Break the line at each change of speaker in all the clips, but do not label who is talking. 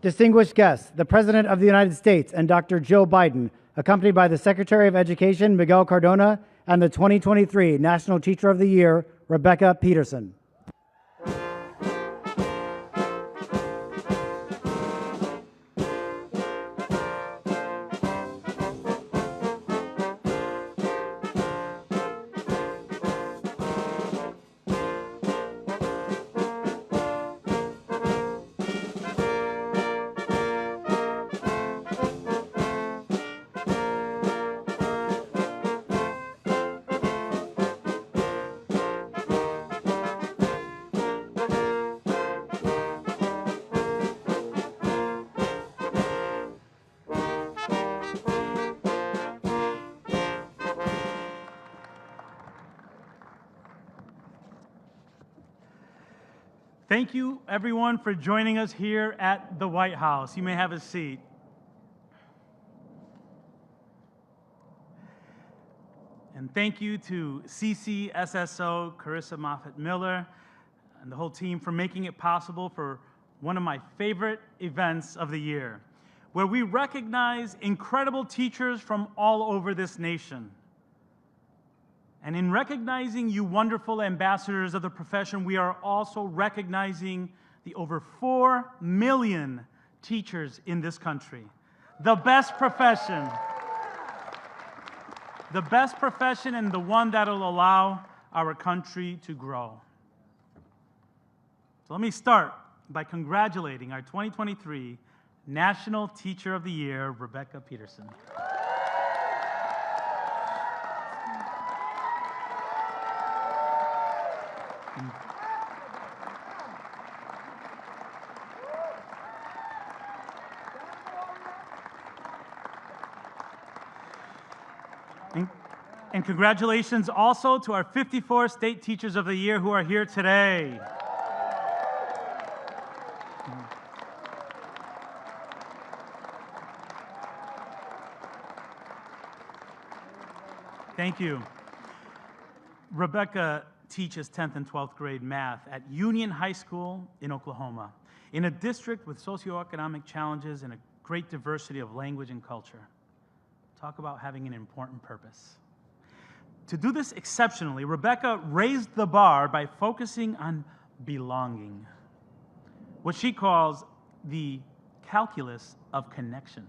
Distinguished guests, the President of the United States and Dr. Joe Biden, accompanied by the Secretary of Education, Miguel Cardona, and the 2023 National Teacher of the Year, Rebecca Peterson.
Thank you, everyone, for joining us here at the White House. You may have a seat. And thank you to CCSSO, Carissa Moffett-Miller, and the whole team for making it possible for one of my favorite events of the year, where we recognize incredible teachers from all over this nation. And in recognizing you wonderful ambassadors of the profession, we are also recognizing the over 4 million teachers in this country. The best profession. The best profession and the one that will allow our country to grow. So let me start by congratulating our 2023 National Teacher of the Year, Rebecca Peterson. And congratulations also to our 54 State Teachers of the Year who are here today. Thank you. Rebecca teaches 10th and 12th grade math at Union High School in Oklahoma, in a district with socioeconomic challenges and a great diversity of language and culture. Talk about having an important purpose. To do this exceptionally, Rebecca raised the bar by focusing on belonging, what she calls the calculus of connection.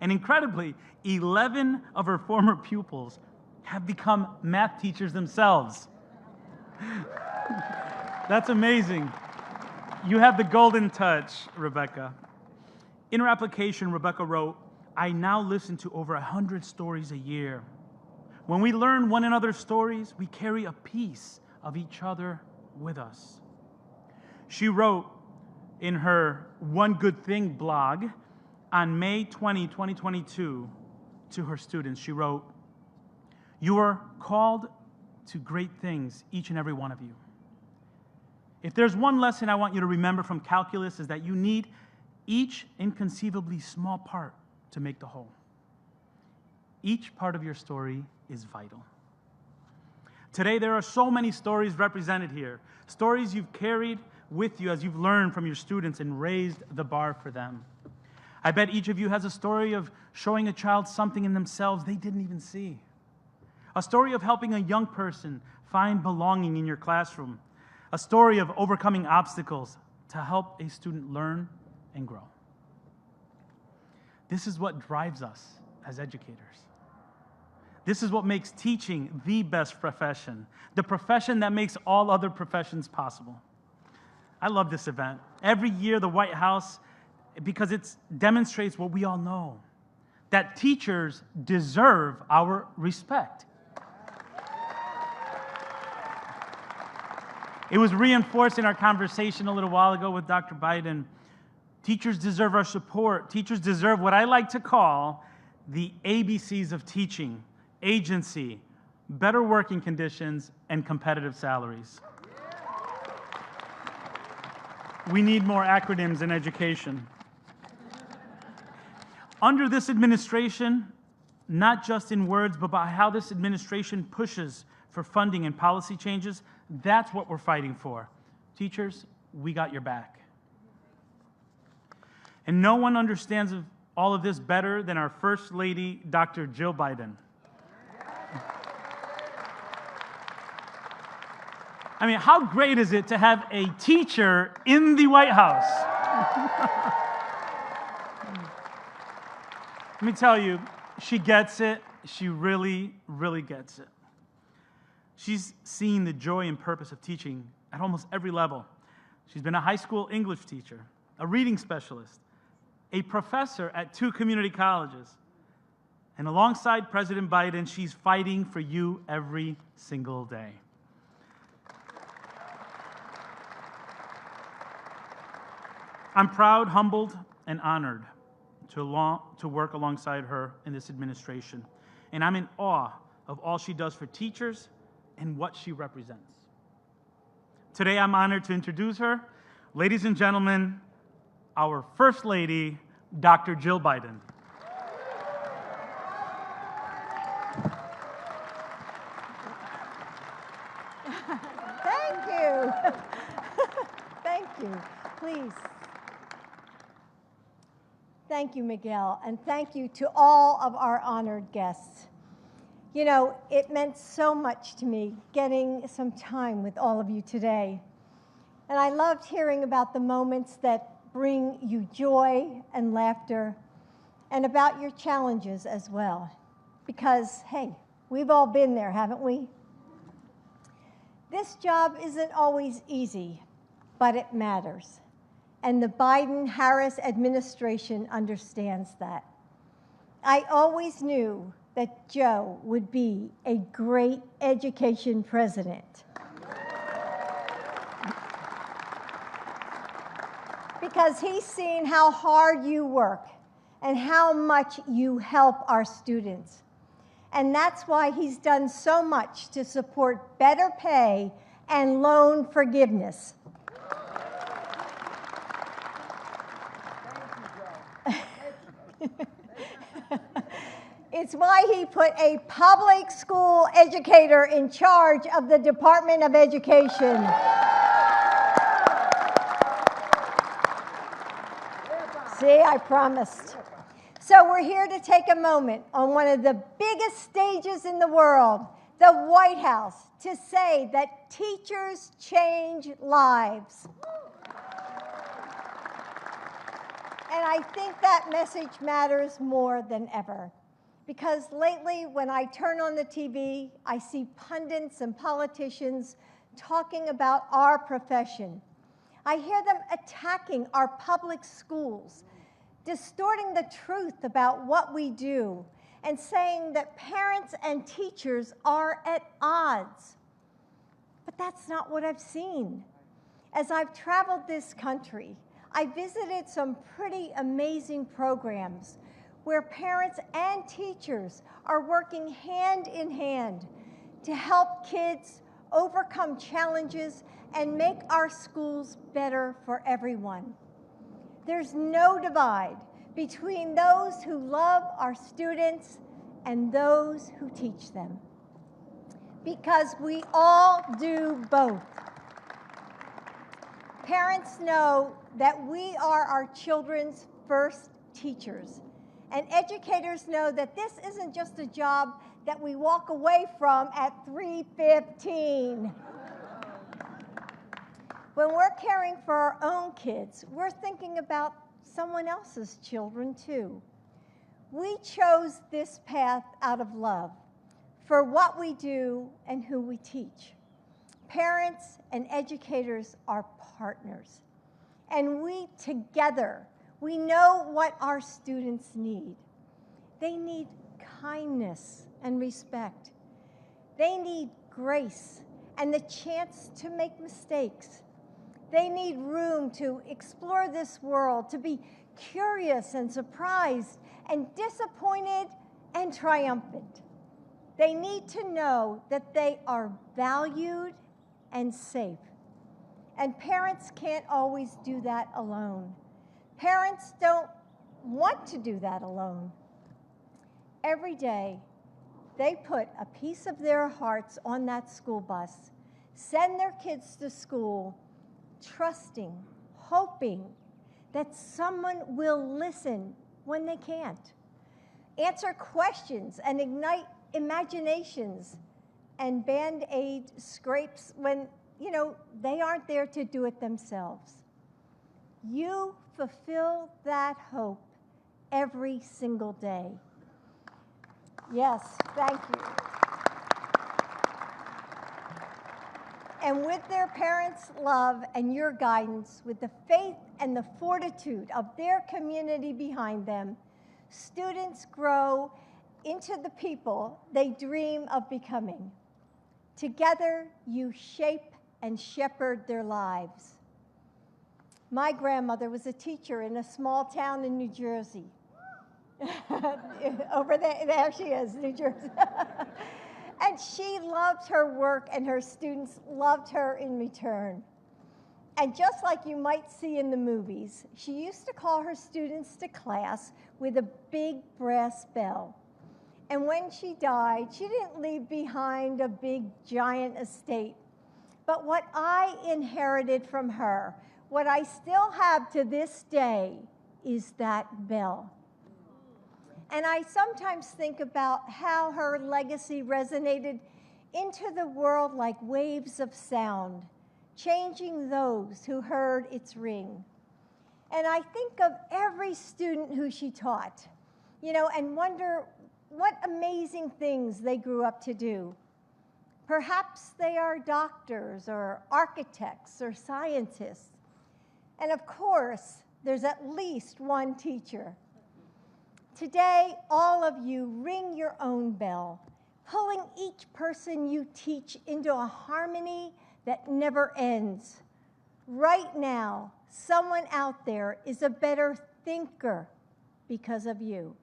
And incredibly, 11 of her former pupils have become math teachers themselves. That's amazing. You have the golden touch, Rebecca. In her application, Rebecca wrote, "I now listen to over 100 stories a year. When we learn one another's stories, we carry a piece of each other with us." She wrote in her One Good Thing blog on May 20, 2022, to her students, she wrote, "You are called to great things, each and every one of you. If there's one lesson I want you to remember from calculus is that you need each inconceivably small part to make the whole. Each part of your story is vital." Today, there are so many stories represented here, stories you've carried with you as you've learned from your students and raised the bar for them. I bet each of you has a story of showing a child something in themselves they didn't even see. A story of helping a young person find belonging in your classroom. A story of overcoming obstacles to help a student learn and grow. This is what drives us as educators. This is what makes teaching the best profession, the profession that makes all other professions possible. I love this event. Every year, the White House, because it demonstrates what we all know, that teachers deserve our respect. It was reinforced in our conversation a little while ago with Dr. Biden. Teachers deserve our support. Teachers deserve what I like to call the ABCs of teaching: agency, better working conditions, and competitive salaries. We need more acronyms in education. Under this administration, not just in words, but by how this administration pushes for funding and policy changes, that's what we're fighting for. Teachers, we got your back. And no one understands all of this better than our First Lady, Dr. Jill Biden. I mean, how great is it to have a teacher in the White House? Let me tell you, she gets it. She really, really gets it. She's seen the joy and purpose of teaching at almost every level. She's been a high school English teacher, a reading specialist, a professor at 2 community colleges. And alongside President Biden, she's fighting for you every single day. I'm proud, humbled, and honored to work alongside her in this administration. And I'm in awe of all she does for teachers and what she represents. Today, I'm honored to introduce her. Ladies and gentlemen, our First Lady, Dr. Jill Biden.
Thank you. Thank you. Please. Thank you, Miguel, and thank you to all of our honored guests. You know, it meant so much to me getting some time with all of you today. And I loved hearing about the moments that bring you joy and laughter, and about your challenges as well. Because, hey, we've all been there, haven't we? This job isn't always easy, but it matters. And the Biden-Harris administration understands that. I always knew that Joe would be a great education president. Because he's seen how hard you work and how much you help our students. And that's why he's done so much to support better pay and loan forgiveness. It's why he put a public school educator in charge of the Department of Education. See, I promised. So we're here to take a moment on one of the biggest stages in the world, the White House, to say that teachers change lives. And I think that message matters more than ever. Because lately, when I turn on the TV, I see pundits and politicians talking about our profession. I hear them attacking our public schools, distorting the truth about what we do, and saying that parents and teachers are at odds. But that's not what I've seen. As I've traveled this country, I visited some pretty amazing programs where parents and teachers are working hand in hand to help kids overcome challenges and make our schools better for everyone. There's no divide between those who love our students and those who teach them, because we all do both. Parents know that we are our children's first teachers. And educators know that this isn't just a job that we walk away from at 3:15. When we're caring for our own kids, we're thinking about someone else's children too. We chose this path out of love for what we do and who we teach. Parents and educators are partners. And we together, we know what our students need. They need kindness and respect. They need grace and the chance to make mistakes. They need room to explore this world, to be curious and surprised and disappointed and triumphant. They need to know that they are valued and safe. And parents can't always do that alone. Parents don't want to do that alone. Every day, they put a piece of their hearts on that school bus, send their kids to school, trusting, hoping that someone will listen when they can't, answer questions and ignite imaginations and Band-Aid scrapes when, they aren't there to do it themselves. You fulfill that hope every single day. Yes, thank you. And with their parents' love and your guidance, with the faith and the fortitude of their community behind them, students grow into the people they dream of becoming. Together, you shape and shepherd their lives. My grandmother was a teacher in a small town in New Jersey. Over there she is, New Jersey. And she loved her work, and her students loved her in return. And just like you might see in the movies, she used to call her students to class with a big brass bell. And when she died, she didn't leave behind a big, giant estate. But what I inherited from her, what I still have to this day, is that bell. And I sometimes think about how her legacy resonated into the world like waves of sound, changing those who heard its ring. And I think of every student who she taught, and wonder what amazing things they grew up to do. Perhaps they are doctors or architects or scientists. And of course, there's at least one teacher. Today, all of you ring your own bell, pulling each person you teach into a harmony that never ends. Right now, someone out there is a better thinker because of you.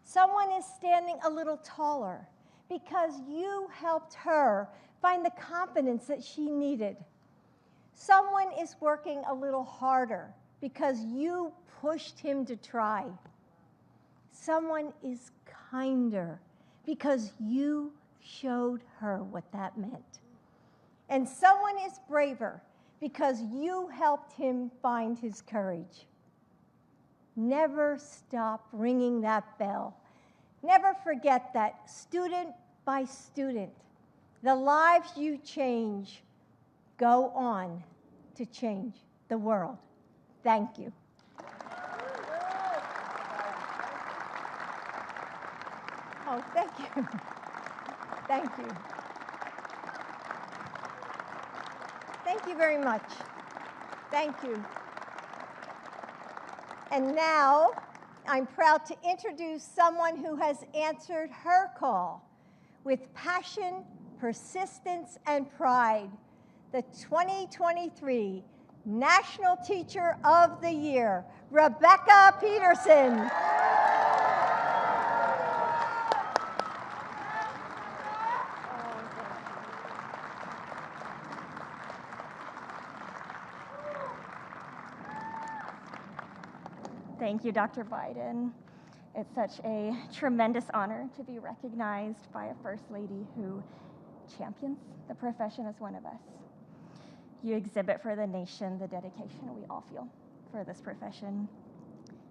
Someone is standing a little taller because you helped her find the confidence that she needed. Someone is working a little harder because you pushed him to try. Someone is kinder because you showed her what that meant. And someone is braver because you helped him find his courage. Never stop ringing that bell. Never forget that student by student, the lives you change go on to change the world. Thank you. Oh, thank you. Thank you. Thank you very much. Thank you. And now, I'm proud to introduce someone who has answered her call with passion, persistence, and pride, the 2023 National Teacher of the Year, Rebecca Peterson.
Thank you, Dr. Biden. It's such a tremendous honor to be recognized by a First Lady who champions the profession as one of us. You exhibit for the nation the dedication we all feel for this profession.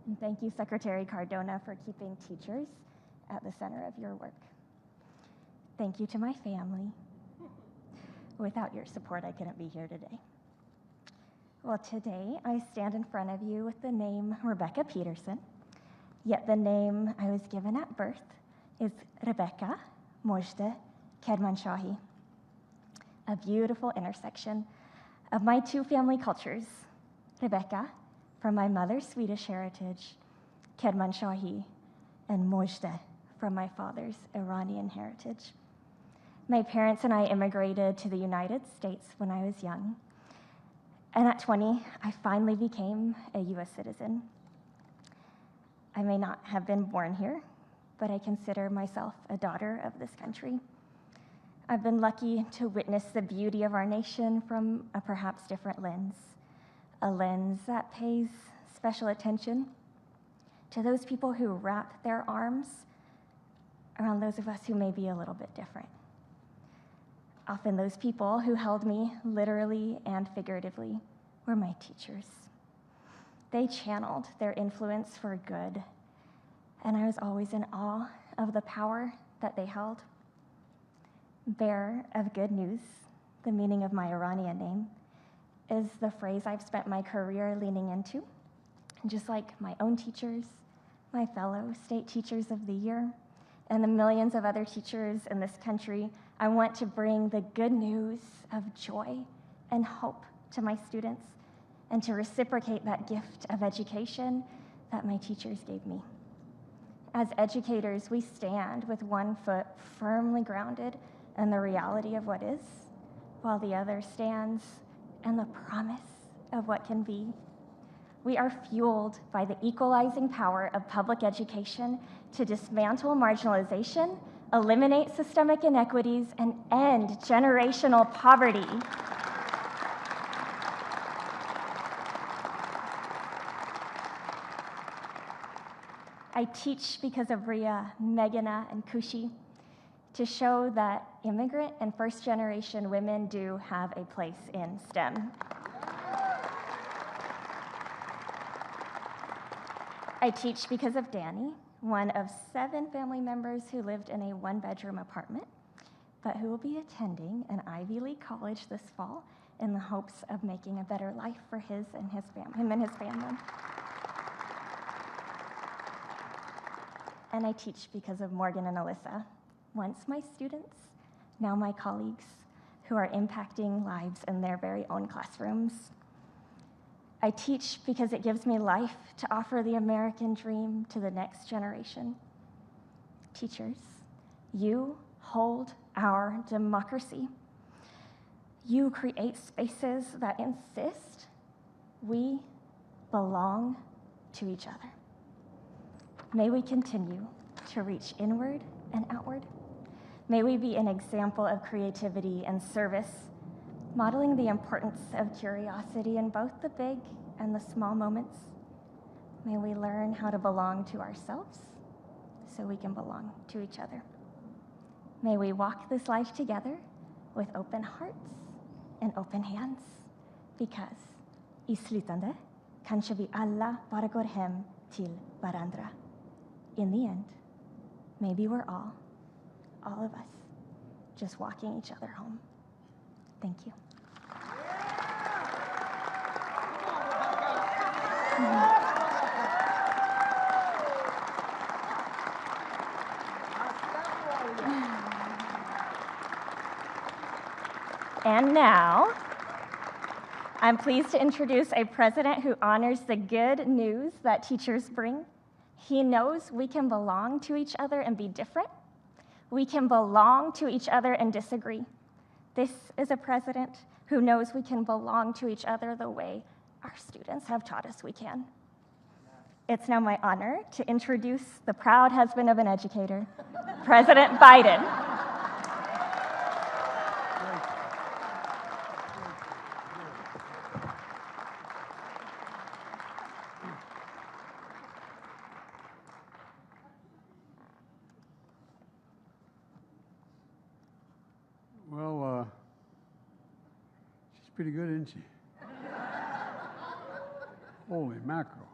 And thank you, Secretary Cardona, for keeping teachers at the center of your work. Thank you to my family. Without your support, I couldn't be here today. Well, today I stand in front of you with the name Rebecca Peterson, yet the name I was given at birth is Rebecca Mojde Kermanshahi, a beautiful intersection of my two family cultures, Rebecca from my mother's Swedish heritage, Kermanshahi, and Mojde from my father's Iranian heritage. My parents and I immigrated to the United States when I was young. And at 20, I finally became a US citizen. I may not have been born here, but I consider myself a daughter of this country. I've been lucky to witness the beauty of our nation from a perhaps different lens, a lens that pays special attention to those people who wrap their arms around those of us who may be a little bit different. Often those people who held me literally and figuratively were my teachers. They channeled their influence for good, and I was always in awe of the power that they held. Bearer of good news, the meaning of my Iranian name, is the phrase I've spent my career leaning into. Just like my own teachers, my fellow state teachers of the year, and the millions of other teachers in this country, I want to bring the good news of joy and hope to my students and to reciprocate that gift of education that my teachers gave me. As educators, we stand with one foot firmly grounded in the reality of what is, while the other stands in the promise of what can be. We are fueled by the equalizing power of public education to dismantle marginalization, eliminate systemic inequities, and end generational poverty. I teach because of Ria, Meghana, and Kushi to show that immigrant and first-generation women do have a place in STEM. I teach because of Danny, one of 7 family members who lived in a one-bedroom apartment, but who will be attending an Ivy League college this fall in the hopes of making a better life for him and his family. And I teach because of Morgan and Alyssa, once my students, now my colleagues, who are impacting lives in their very own classrooms. I teach because it gives me life to offer the American dream to the next generation. Teachers, you hold our democracy. You create spaces that insist we belong to each other. May we continue to reach inward and outward. May we be an example of creativity and service, modeling the importance of curiosity in both the big and the small moments. May we learn how to belong to ourselves so we can belong to each other. May we walk this life together with open hearts and open hands, because i slutande kanske vi alla bara går hem till varandra. In the end, maybe we're all of us, just walking each other home. Thank you. And now, I'm pleased to introduce a president who honors the good news that teachers bring. He knows we can belong to each other and be different. We can belong to each other and disagree. This is a president who knows we can belong to each other the way our students have taught us we can. It's now my honor to introduce the proud husband of an educator, President Biden.
Well, she's pretty good, isn't she? Holy mackerel.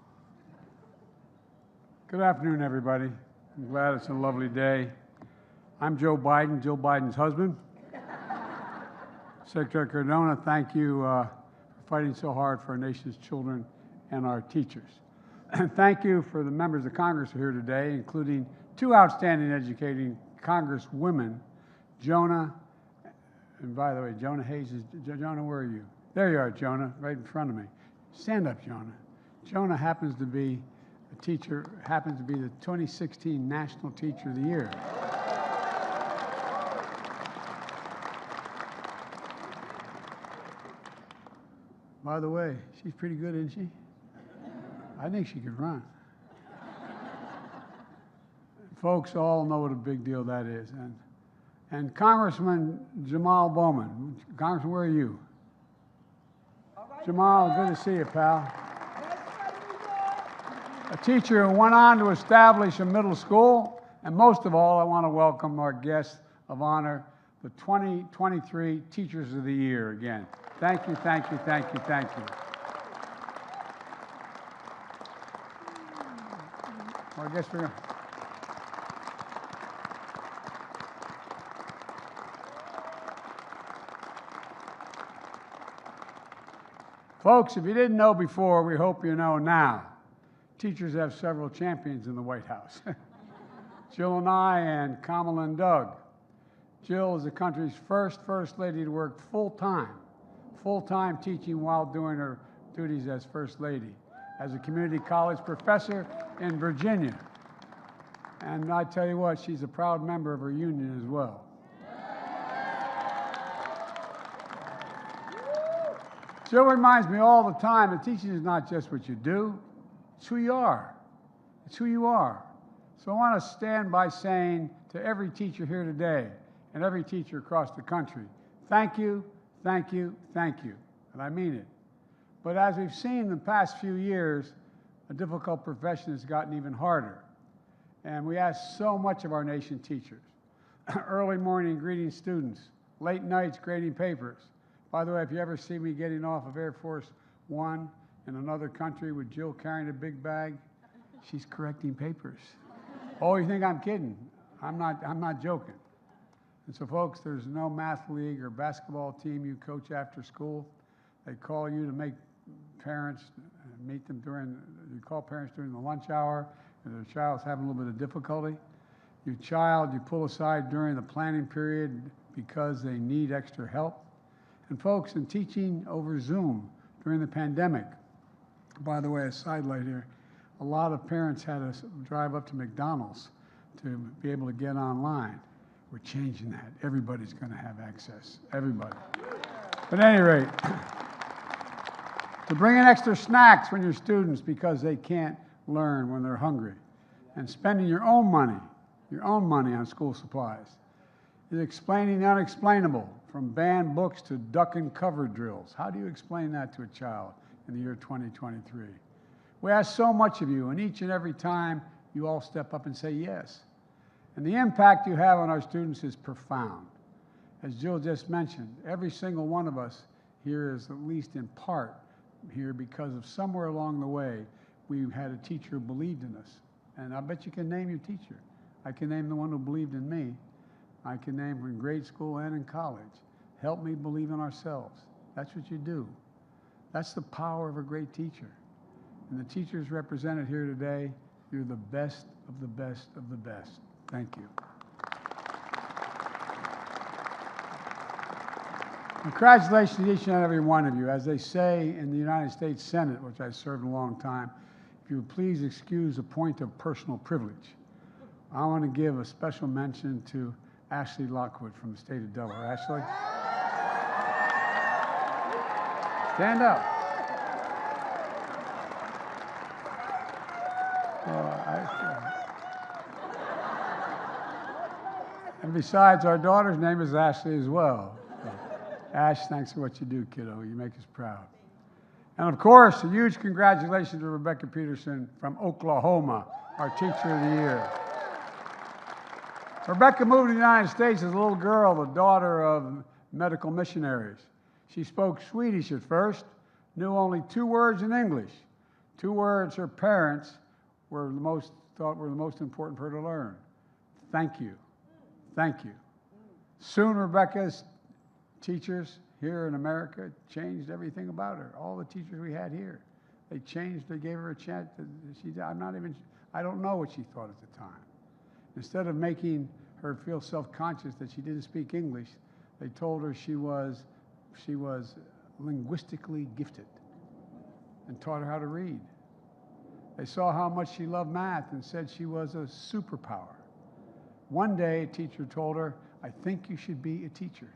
Good afternoon, everybody. I'm glad it's a lovely day. I'm Joe Biden, Jill Biden's husband. Secretary Cardona, thank you for fighting so hard for our nation's children and our teachers. And thank you for the members of Congress who are here today, including 2 outstanding educating Congresswomen, Jonah, and by the way, Jonah Hayes Jonah, where are you? There you are, Jonah, right in front of me. Stand up, Jonah. Jonah happens to be a teacher, happens to be the 2016 National Teacher of the Year. By the way, she's pretty good, isn't she? I think she could run. Folks all know what a big deal that is. And Congressman Jamal Bowman. Congressman, where are you? Jamal, good to see you, pal. A teacher who went on to establish a middle school. And most of all, I want to welcome our guest of honor, the 2023 Teachers of the Year again. Thank you, thank you, thank you, thank you. Well, I guess we're going to. Folks, if you didn't know before, we hope you know now. Teachers have several champions in the White House. Jill and I and Kamala and Doug. Jill is the country's first lady to work full-time teaching while doing her duties as First Lady, as a community college professor in Virginia. And I tell you what, she's a proud member of her union as well. Jill reminds me all the time that teaching is not just what you do, it's who you are. It's who you are. So I want to stand by saying to every teacher here today and every teacher across the country, thank you, thank you, thank you. And I mean it. But as we've seen in the past few years, a difficult profession has gotten even harder. And we ask so much of our nation teachers. Early morning greeting students, late nights grading papers. By the way, if you ever see me getting off of Air Force One in another country with Jill carrying a big bag, she's correcting papers. Oh, you think I'm kidding? I'm not joking. And so, folks, there's no math league or basketball team you coach after school. They call you to make parents meet them you call parents during the lunch hour if their child's having a little bit of difficulty. Your child you pull aside during the planning period because they need extra help. And folks, in teaching over Zoom during the pandemic, by the way, a sidelight here, a lot of parents had to drive up to McDonald's to be able to get online. We're changing that. Everybody's going to have access. Everybody. But at any rate, to bring in extra snacks when you're students because they can't learn when they're hungry, and spending your own money on school supplies, is explaining the unexplainable, from banned books to duck and cover drills. How do you explain that to a child in the year 2023? We ask so much of you, and each and every time you all step up and say yes. And the impact you have on our students is profound. As Jill just mentioned, every single one of us here is at least in part here because of somewhere along the way we had a teacher who believed in us. And I bet you can name your teacher. I can name the one who believed in me. I can name her in grade school and in college. Help me believe in ourselves. That's what you do. That's the power of a great teacher. And the teachers represented here today, you're the best of the best of the best. Thank you. Congratulations to each and every one of you. As they say in the United States Senate, which I served a long time, if you would please excuse a point of personal privilege. I want to give a special mention to Ashley Lockwood from the state of Delaware. Ashley? Stand up. And besides, our daughter's name is Ashley as well. So, Ash, thanks for what you do, kiddo. You make us proud. And of course, a huge congratulations to Rebecca Peterson from Oklahoma, our Teacher of the Year. Rebecca moved to the United States as a little girl, the daughter of medical missionaries. She spoke Swedish at first, knew only 2 words in English, 2 words her parents thought were the most important for her to learn. Thank you. Thank you. Soon Rebecca's teachers here in America changed everything about her. All the teachers we had here, they changed, they gave her a chance. I don't know what she thought at the time. Instead of making her feel self-conscious that she didn't speak English, they told her she was linguistically gifted and taught her how to read. They saw how much she loved math and said she was a superpower. One day, a teacher told her, "I think you should be a teacher."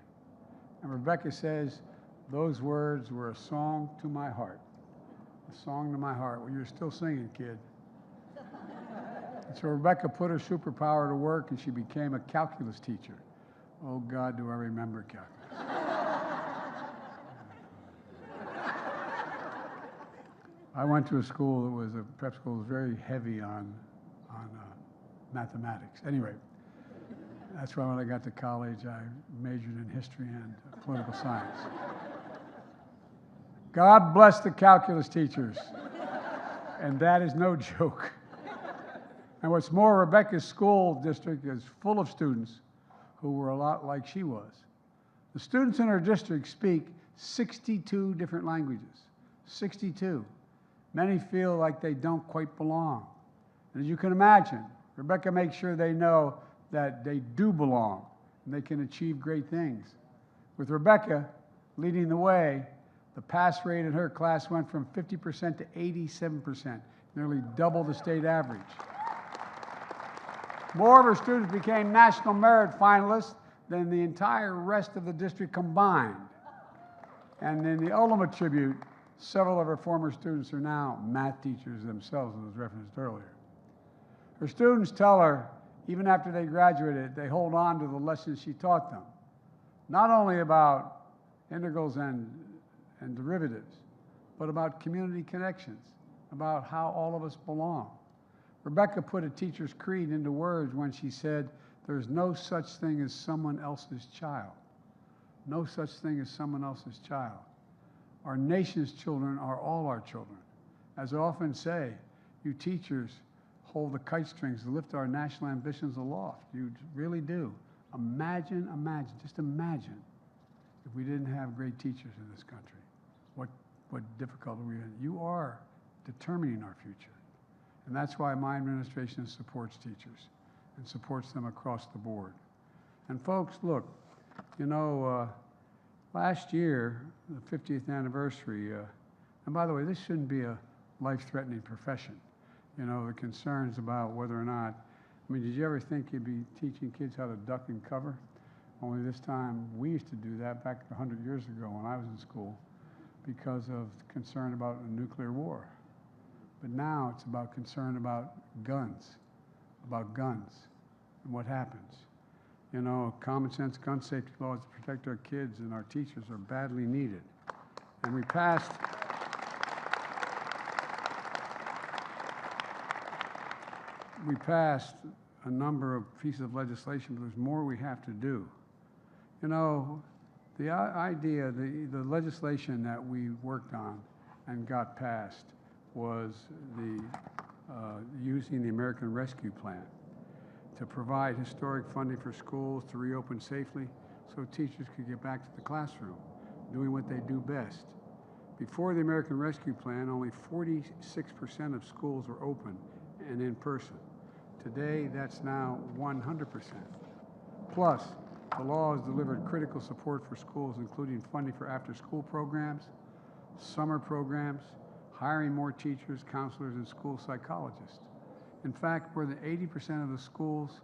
And Rebecca says, those words were a song to my heart. A song to my heart. Well, you're still singing, kid. So Rebecca put her superpower to work, and she became a calculus teacher. Oh, God, do I remember calculus. I went to a school that was a prep school that was very heavy on mathematics. Anyway, that's why when I got to college, I majored in history and political science. God bless the calculus teachers. And that is no joke. And what's more, Rebecca's school district is full of students who were a lot like she was. The students in her district speak 62 different languages, 62. Many feel like they don't quite belong. And as you can imagine, Rebecca makes sure they know that they do belong and they can achieve great things. With Rebecca leading the way, the pass rate in her class went from 50% to 87%, nearly double the state average. More of her students became National Merit finalists than the entire rest of the district combined. And in the ultimate tribute, several of her former students are now math teachers themselves, as was referenced earlier. Her students tell her, even after they graduated, they hold on to the lessons she taught them, not only about integrals and derivatives, but about community connections, about how all of us belong. Rebecca put a teacher's creed into words when she said, "There's no such thing as someone else's child." No such thing as someone else's child. Our nation's children are all our children. As I often say, you teachers hold the kite strings to lift our national ambitions aloft. You really do. Imagine, just imagine if we didn't have great teachers in this country. What difficulty we're in. You are determining our future. And that's why my administration supports teachers and supports them across the board. And folks, look, you know, last year, the 50th anniversary, and by the way, this shouldn't be a life-threatening profession. You know, the concerns about whether or not, I mean, did you ever think you'd be teaching kids how to duck and cover? Only this time, we used to do that back 100 years ago when I was in school because of concern about a nuclear war. But now it's about concern about guns and what happens. You know, common sense gun safety laws to protect our kids and our teachers are badly needed. And we passed a number of pieces of legislation, but there's more we have to do. You know, the idea, the legislation that we worked on and got passed was using the American Rescue Plan to provide historic funding for schools to reopen safely so teachers could get back to the classroom, doing what they do best. Before the American Rescue Plan, only 46% of schools were open and in person. Today, that's now 100%. Plus, the law has delivered critical support for schools, including funding for after-school programs, summer programs, hiring more teachers, counselors, and school psychologists. In fact, more than 80% of the schools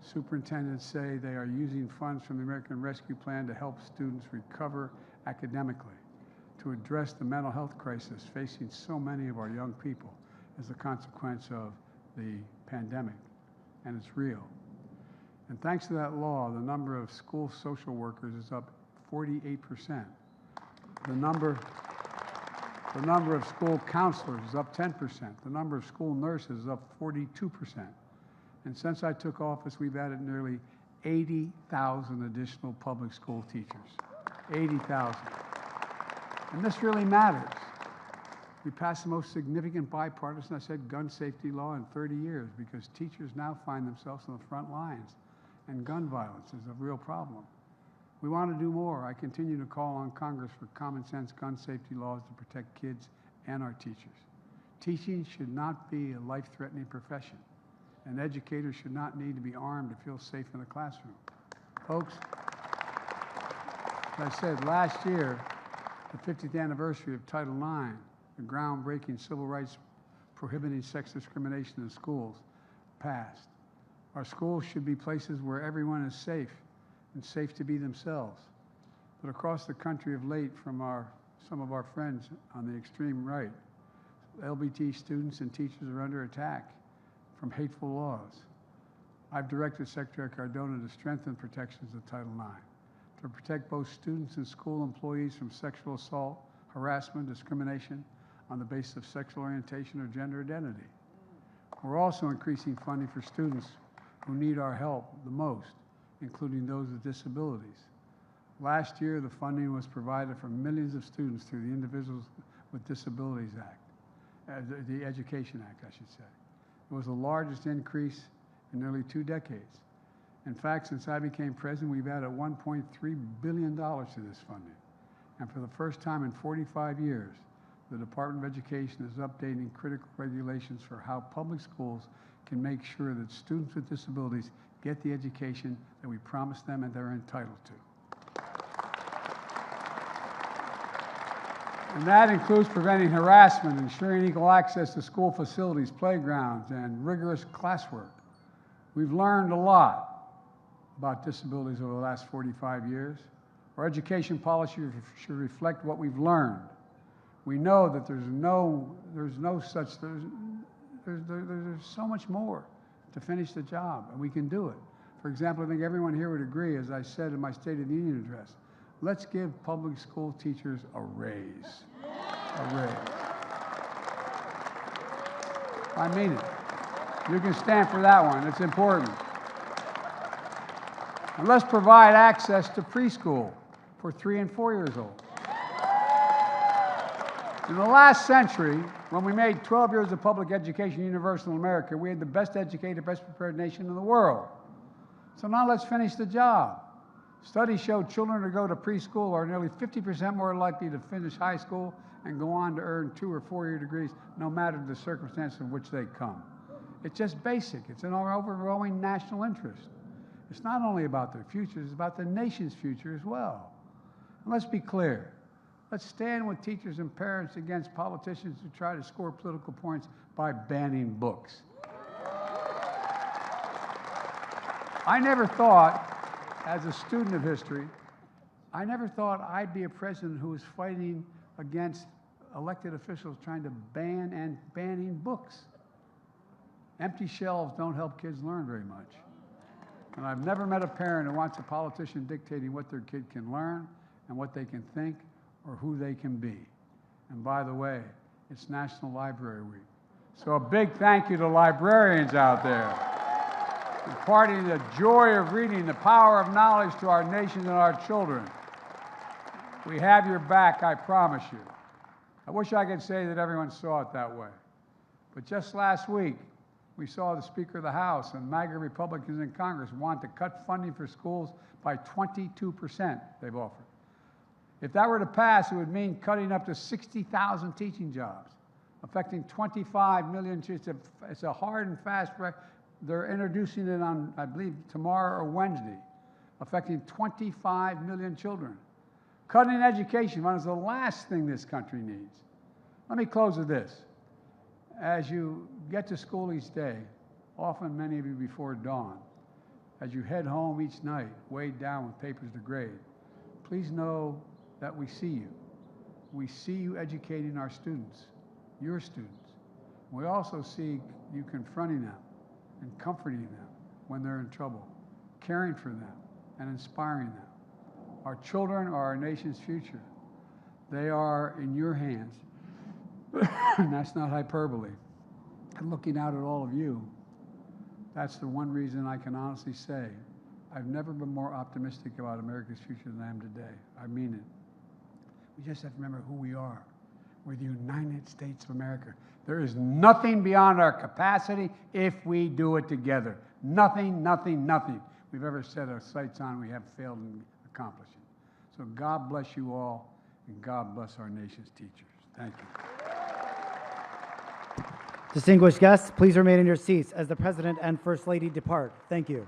superintendents say they are using funds from the American Rescue Plan to help students recover academically, to address the mental health crisis facing so many of our young people as a consequence of the pandemic, and it's real. And thanks to that law, the number of school social workers is up 48%. The number of school counselors is up 10%. The number of school nurses is up 42%. And since I took office, we've added nearly 80,000 additional public school teachers. 80,000. And this really matters. We passed the most significant bipartisan, I said, gun safety law in 30 years because teachers now find themselves on the front lines, and gun violence is a real problem. We want to do more. I continue to call on Congress for common sense gun safety laws to protect kids and our teachers. Teaching should not be a life-threatening profession, and educators should not need to be armed to feel safe in the classroom. Folks, as I said, last year, the 50th anniversary of Title IX, the groundbreaking civil rights prohibiting sex discrimination in schools, passed. Our schools should be places where everyone is safe and safe to be themselves. But across the country of late, from some of our friends on the extreme right, LBT students and teachers are under attack from hateful laws. I've directed Secretary Cardona to strengthen protections of Title IX, to protect both students and school employees from sexual assault, harassment, discrimination on the basis of sexual orientation or gender identity. We're also increasing funding for students who need our help the most, including those with disabilities. Last year, the funding was provided for millions of students through the Individuals with Disabilities Act, the Education Act, I should say. It was the largest increase in nearly 2 decades. In fact, since I became president, we've added $1.3 billion to this funding. And for the first time in 45 years, the Department of Education is updating critical regulations for how public schools can make sure that students with disabilities get the education that we promised them and they're entitled to. And that includes preventing harassment, ensuring equal access to school facilities, playgrounds, and rigorous classwork. We've learned a lot about disabilities over the last 45 years. Our education policy should reflect what we've learned. We know that there's so much more to finish the job, and we can do it. For example, I think everyone here would agree, as I said in my State of the Union address, let's give public school teachers a raise. A raise. I mean it. You can stand for that one. It's important. And let's provide access to preschool for 3 and 4 years old. In the last century, when we made 12 years of public education universal in America, we had the best educated, best prepared nation in the world. So now let's finish the job. Studies show children who go to preschool are nearly 50% more likely to finish high school and go on to earn 2- or 4-year degrees, no matter the circumstances in which they come. It's just basic. It's in our overwhelming national interest. It's not only about their future, it's about the nation's future as well. And let's be clear. Let's stand with teachers and parents against politicians who try to score political points by banning books. I never thought, as a student of history, I never thought I'd be a president who was fighting against elected officials trying to banning books. Empty shelves don't help kids learn very much. And I've never met a parent who wants a politician dictating what their kid can learn and what they can think or who they can be. And by the way, it's National Library Week. So a big thank you to librarians out there, imparting the joy of reading, the power of knowledge to our nation and our children. We have your back, I promise you. I wish I could say that everyone saw it that way. But just last week, we saw the Speaker of the House and MAGA Republicans in Congress want to cut funding for schools by 22%, they've offered. If that were to pass, it would mean cutting up to 60,000 teaching jobs, affecting 25 million. It's a hard and fast. They're introducing it on, I believe, tomorrow or Wednesday, affecting 25 million children. Cutting education is the last thing this country needs. Let me close with this. As you get to school each day, often many of you before dawn, as you head home each night, weighed down with papers to grade, please know that we see you. We see you educating our students, your students. We also see you confronting them and comforting them when they're in trouble, caring for them and inspiring them. Our children are our nation's future. They are in your hands. And that's not hyperbole. And looking out at all of you, that's the one reason I can honestly say I've never been more optimistic about America's future than I am today. I mean it. We just have to remember who we are. We're the United States of America. There is nothing beyond our capacity if we do it together. Nothing, nothing, nothing we've ever set our sights on we have failed in accomplishing. So God bless you all, and God bless our nation's teachers. Thank you.
Distinguished guests, please remain in your seats as the President and First Lady depart. Thank you.